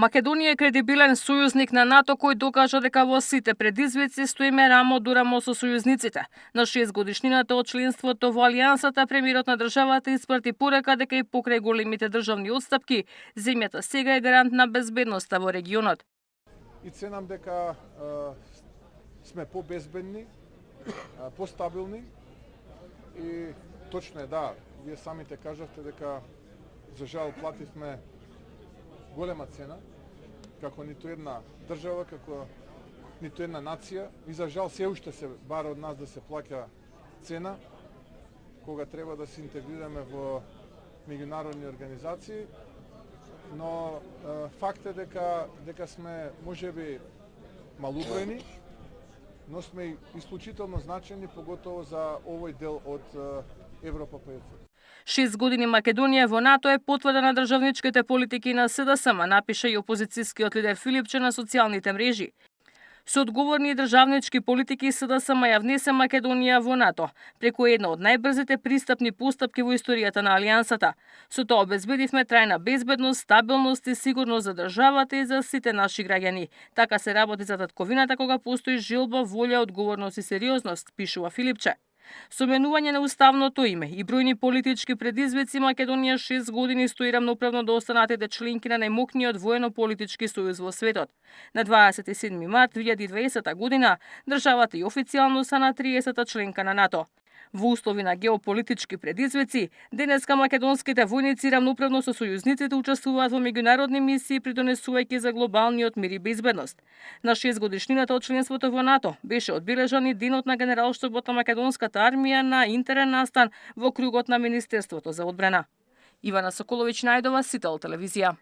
Македонија е кредибилен сојузник на НАТО кој докажа дека во сите предизвици стоиме рамо до рамо со сојузниците. На 6 годишнината од членството во Алијансата, премиерот на државата испрати порека дека и покрај големите државни отстапки, земјата сега е гарант на безбедноста во регионот. И ценам дека сме побезбедни, постабилни и точно е да, вие самите кажавте дека за жал плативме голема цена, како ниту една држава, како ниту една нација, и за жал се уште се бара од нас да се плаќа цена, кога треба да се интегрираме во меѓународни организации, но факт е дека сме можеби малубројни, но сме исклучително значени, поготово за овој дел од Европа по 6 години Македонија во НАТО е потврда на државничките политики на СДСМ, напиша и опозицијскиот лидер Филипче на социјалните мрежи. Со одговорни државнички политики СДСМ ја внесе Македонија во НАТО, преку една од најбрзите пристапни постапки во историјата на Алијансата. Со тоа обезбедивме трајна безбедност, стабилност и сигурност за државата и за сите наши граѓани. Така се работи за татковината кога постои жилба, волја, одговорност и сериозност, пишува Филипче. Со менување на уставното име и бројни политички предизвици, Македонија 6 години стои рамноправно до останатите членки на најмокниот воено-политички сојуз во светот. На 27 март 2020 година државата и официјално са на 30-та членка на НАТО. Во услови на геополитички предизвици, денеска македонските војници рамноправно со сојузниците учествуваат во меѓународни мисии, придонесувајќи за глобалниот мир и безбедност. На 6 годишнината од членството во НАТО беше одбележан и денот на генералштабот на македонската армија на интерен настан во кругот на Министерството за одбрана. Ивана Соколовиќ најдова, Сител телевизија.